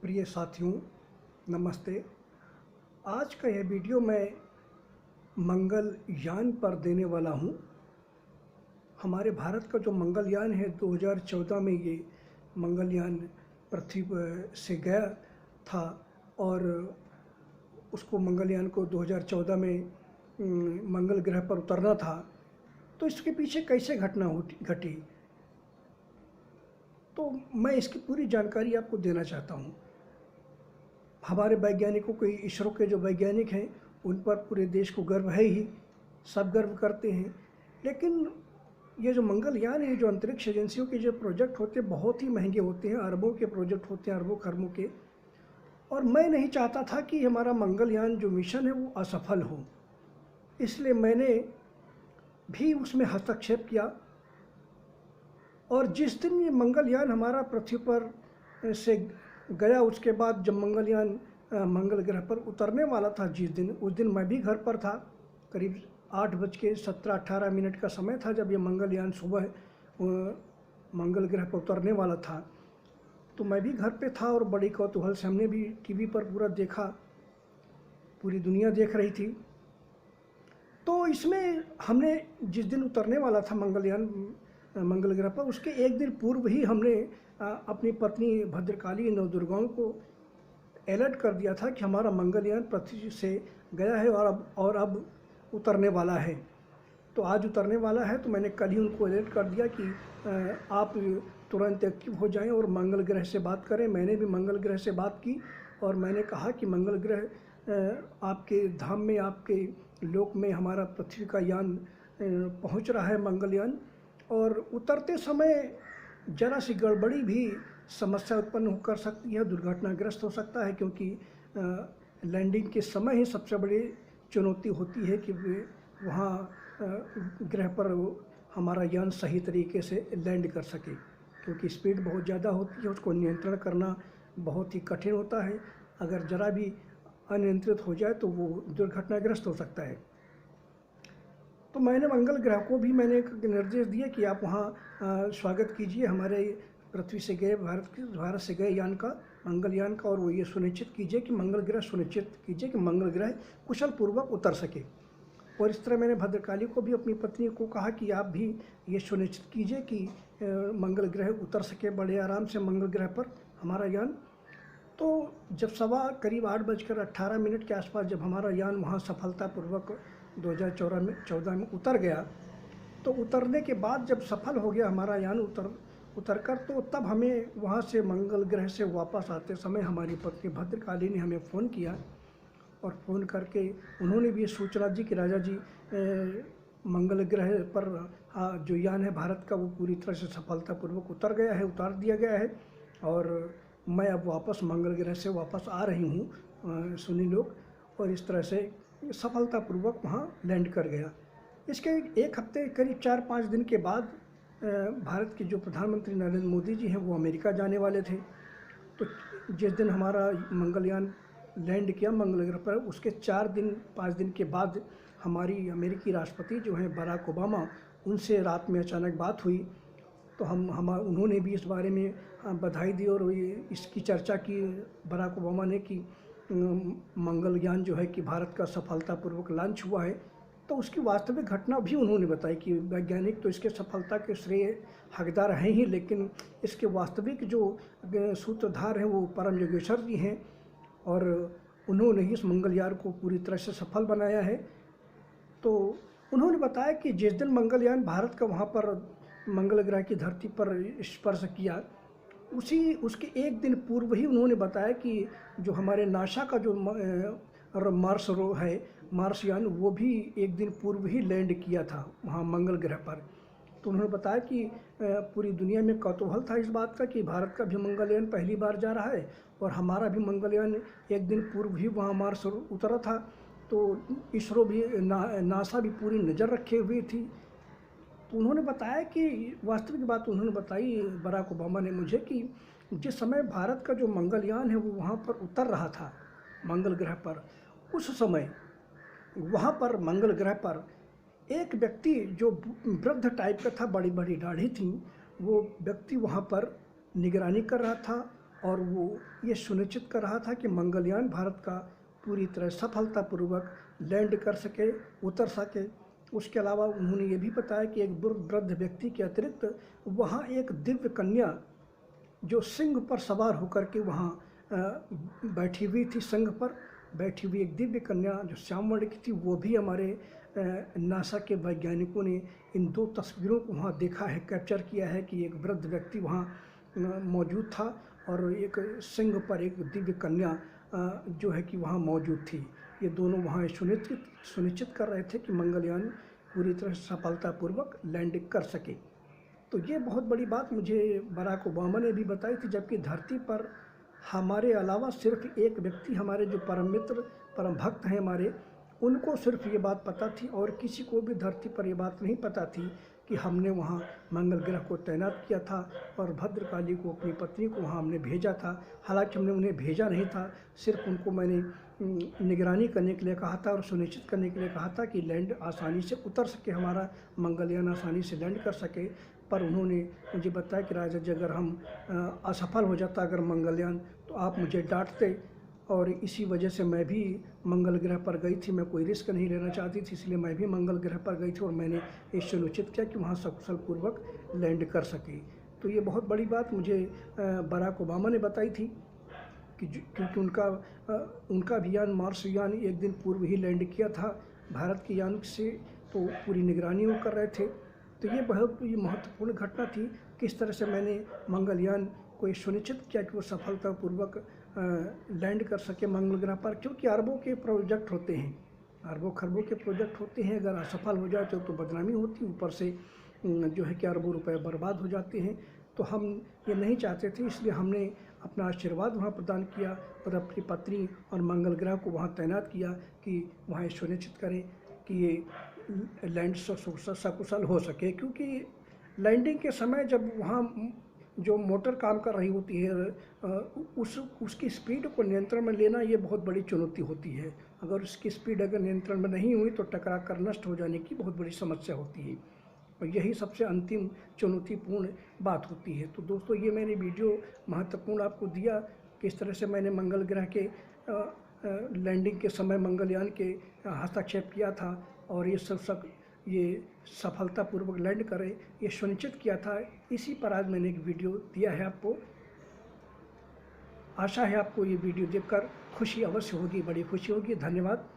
प्रिय साथियों, नमस्ते। आज का यह वीडियो मैं मंगलयान पर देने वाला हूं। हमारे भारत का जो मंगलयान है 2014 में ये मंगलयान पृथ्वी से गया था और उसको मंगलयान को 2014 में मंगल ग्रह पर उतरना था। तो इसके पीछे कैसे घटना घटी, तो मैं इसकी पूरी जानकारी आपको देना चाहता हूँ। हमारे वैज्ञानिकों को, इसरो के जो वैज्ञानिक हैं, उन पर पूरे देश को गर्व है ही, सब गर्व करते हैं। लेकिन ये जो मंगलयान है, जो अंतरिक्ष एजेंसियों के जो प्रोजेक्ट होते हैं, बहुत ही महंगे होते हैं, अरबों के प्रोजेक्ट होते हैं, अरबों खरबों के। और मैं नहीं चाहता था कि हमारा मंगलयान जो मिशन है वो असफल हो, इसलिए मैंने भी उसमें हस्तक्षेप किया। और जिस दिन ये मंगलयान हमारा पृथ्वी पर से गया, उसके बाद जब मंगलयान मंगल ग्रह पर उतरने वाला था, उस दिन मैं भी घर पर था। करीब 8:17-18 का समय था जब ये मंगलयान सुबह मंगल ग्रह पर उतरने वाला था। तो मैं भी घर पे था और बड़ी कौतूहल से हमने भी टीवी पर पूरा देखा, पूरी दुनिया देख रही थी। तो इसमें हमने जिस दिन उतरने वाला था मंगलयान मंगल ग्रह पर, उसके एक दिन पूर्व ही हमने अपनी पत्नी भद्रकाली नवदुर्गाओं को अलर्ट कर दिया था कि हमारा मंगलयान पृथ्वी से गया है और अब उतरने वाला है। तो आज उतरने वाला है, तो मैंने कल ही उनको अलर्ट कर दिया कि आप तुरंत एक्टिव हो जाएं और मंगल ग्रह से बात करें। मैंने भी मंगल ग्रह से बात की और मैंने कहा कि मंगल ग्रह आपके धाम में, आपके लोक में हमारा पृथ्वी का यान पहुंच रहा है, मंगलयान। और उतरते समय जरा सी गड़बड़ी भी समस्या उत्पन्न कर सकती है, दुर्घटनाग्रस्त हो सकता है, क्योंकि लैंडिंग के समय ही सबसे बड़ी चुनौती होती है कि वहाँ ग्रह पर हमारा यान सही तरीके से लैंड कर सके, क्योंकि स्पीड बहुत ज़्यादा होती है, उसको नियंत्रण करना बहुत ही कठिन होता है। अगर ज़रा भी अनियंत्रित हो जाए तो वो दुर्घटनाग्रस्त हो सकता है। तो मैंने मंगल ग्रह को भी मैंने एक निर्देश दिए कि आप वहाँ स्वागत कीजिए हमारे पृथ्वी से गए, भारत से गए यान का, मंगलयान का, और वो ये सुनिश्चित कीजिए कि मंगल ग्रह कुशल पूर्वक उतर सके। और इस तरह मैंने भद्रकाली को भी, अपनी पत्नी को कहा कि आप भी ये सुनिश्चित कीजिए कि मंगल ग्रह उतर सके बड़े आराम से मंगल ग्रह पर हमारा यान। तो जब करीब 8:18 के आसपास जब हमारा यान वहाँ सफलतापूर्वक 2014 में उतर गया, तो उतरने के बाद जब सफल हो गया हमारा यान उतर कर, तो तब हमें वहाँ से मंगल ग्रह से वापस आते समय हमारी पत्नी भद्रकाली ने हमें फ़ोन किया और फ़ोन करके उन्होंने भी ये सूचना दी कि राजा जी, मंगल ग्रह पर जो यान है भारत का, वो पूरी तरह से सफलतापूर्वक उतार दिया गया है और मैं अब वापस मंगल ग्रह से वापस आ रही हूँ, सुनी लोग। और इस तरह से सफलतापूर्वक वहाँ लैंड कर गया। इसके एक हफ्ते, करीब 4-5 दिन के बाद भारत के जो प्रधानमंत्री नरेंद्र मोदी जी हैं, वो अमेरिका जाने वाले थे। तो जिस दिन हमारा मंगलयान लैंड किया मंगल ग्रह पर, उसके 4-5 दिन के बाद हमारी अमेरिकी राष्ट्रपति जो हैं बराक ओबामा, उनसे रात में अचानक बात हुई। तो उन्होंने भी इस बारे में बधाई दी और इसकी चर्चा की बराक ओबामा ने कि मंगलयान जो है कि भारत का सफलतापूर्वक लॉन्च हुआ है। तो उसकी वास्तविक घटना भी उन्होंने बताई कि वैज्ञानिक तो इसके सफलता के श्रेय हकदार हैं ही, लेकिन इसके वास्तविक जो सूत्रधार हैं वो परम योगेश्वर जी हैं और उन्होंने ही इस मंगलयान को पूरी तरह से सफल बनाया है। तो उन्होंने बताया कि जिस दिन मंगलयान भारत का वहाँ पर मंगल ग्रह की धरती पर स्पर्श किया, उसके एक दिन पूर्व ही उन्होंने बताया कि जो हमारे नासा का जो मार्स यान, वो भी एक दिन पूर्व ही लैंड किया था वहाँ मंगल ग्रह पर। तो उन्होंने बताया कि पूरी दुनिया में कौतूहल था इस बात का कि भारत का भी मंगलयान पहली बार जा रहा है और हमारा भी मंगलयान एक दिन पूर्व ही वहाँ मार्स उतरा था। तो इसरो भी, नासा भी पूरी नज़र रखे हुए थी। तो उन्होंने बताया कि वास्तविक बात उन्होंने बताई, बराक ओबामा ने मुझे, कि जिस समय भारत का जो मंगलयान है वो वहाँ पर उतर रहा था मंगल ग्रह पर, उस समय वहाँ पर मंगल ग्रह पर एक व्यक्ति जो वृद्ध टाइप का था, बड़ी बड़ी दाढ़ी थी, वो व्यक्ति वहाँ पर निगरानी कर रहा था और वो ये सुनिश्चित कर रहा था कि मंगलयान भारत का पूरी तरह सफलतापूर्वक लैंड कर सके, उतर सके। उसके अलावा उन्होंने ये भी बताया कि एक वृद्ध व्यक्ति के अतिरिक्त वहाँ एक दिव्य कन्या जो सिंह पर सवार होकर के वहाँ बैठी हुई थी, सिंह पर बैठी हुई एक दिव्य कन्या जो श्याम वर्ण की थी, वो भी हमारे नासा के वैज्ञानिकों ने इन 2 तस्वीरों को वहाँ देखा है, कैप्चर किया है कि एक वृद्ध व्यक्ति वहाँ मौजूद था और एक सिंह पर एक दिव्य कन्या जो है कि वहाँ मौजूद थी। ये दोनों वहाँ सुनिश्चित कर रहे थे कि मंगलयान पूरी तरह सफलतापूर्वक लैंड कर सके। तो ये बहुत बड़ी बात मुझे बराक ओबामा ने भी बताई थी, जबकि धरती पर हमारे अलावा सिर्फ एक व्यक्ति, हमारे जो परम मित्र, परम भक्त हैं हमारे, उनको सिर्फ ये बात पता थी और किसी को भी धरती पर ये बात नहीं पता थी कि हमने वहाँ मंगल ग्रह को तैनात किया था और भद्रकाली को, अपनी पत्नी को, वहाँ हमने भेजा था। हालांकि हमने उन्हें भेजा नहीं था, सिर्फ उनको मैंने निगरानी करने के लिए कहा था और सुनिश्चित करने के लिए कहा था कि लैंड आसानी से उतर सके, हमारा मंगलयान आसानी से लैंड कर सके। पर उन्होंने मुझे बताया कि राजा जी, अगर हम असफल हो जाता अगर मंगलयान, तो आप मुझे डांटते, और इसी वजह से मैं भी मंगल ग्रह पर गई थी। मैं कोई रिस्क नहीं लेना चाहती थी, इसलिए मैं भी मंगल ग्रह पर गई थी और मैंने ये सुनिश्चित किया कि वहाँ सकुशलपूर्वक लैंड कर सके। तो ये बहुत बड़ी बात मुझे बराक ओबामा ने बताई थी कि क्योंकि उनका भी यान, मार्स यान, एक दिन पूर्व ही लैंड किया था भारत के यान से, तो पूरी निगरानी वो कर रहे थे। तो ये बहुत महत्वपूर्ण घटना थी, किस तरह से मैंने मंगलयान को ये सुनिश्चित किया कि वो सफलतापूर्वक लैंड कर सके मंगल ग्रह पर। क्योंकि अरबों के प्रोजेक्ट होते हैं, अरबों खरबों के प्रोजेक्ट होते हैं, अगर असफल हो जाए तो बदनामी होती, ऊपर से जो है कि अरबों रुपए बर्बाद हो जाते हैं। तो हम ये नहीं चाहते थे, इसलिए हमने अपना आशीर्वाद वहाँ प्रदान किया और अपनी पत्नी और मंगल ग्रह को वहाँ तैनात किया कि वहाँ ये सुनिश्चित करें कि ये लैंड सकुशल हो सके। क्योंकि लैंडिंग के समय जब वहाँ जो मोटर काम कर रही होती है, उसकी स्पीड को नियंत्रण में लेना ये बहुत बड़ी चुनौती होती है। अगर उसकी स्पीड अगर नियंत्रण में नहीं हुई तो टकरा कर नष्ट हो जाने की बहुत बड़ी समस्या होती है, और यही सबसे अंतिम चुनौतीपूर्ण बात होती है। तो दोस्तों, ये मैंने वीडियो महत्वपूर्ण आपको दिया, किस तरह से मैंने मंगल ग्रह के लैंडिंग के समय मंगलयान के हस्तक्षेप किया था और ये सफलतापूर्वक लैंड करे, ये सुनिश्चित किया था। इसी पर आज मैंने एक वीडियो दिया है आपको। आशा है आपको ये वीडियो देखकर खुशी अवश्य होगी, बड़ी खुशी होगी। धन्यवाद।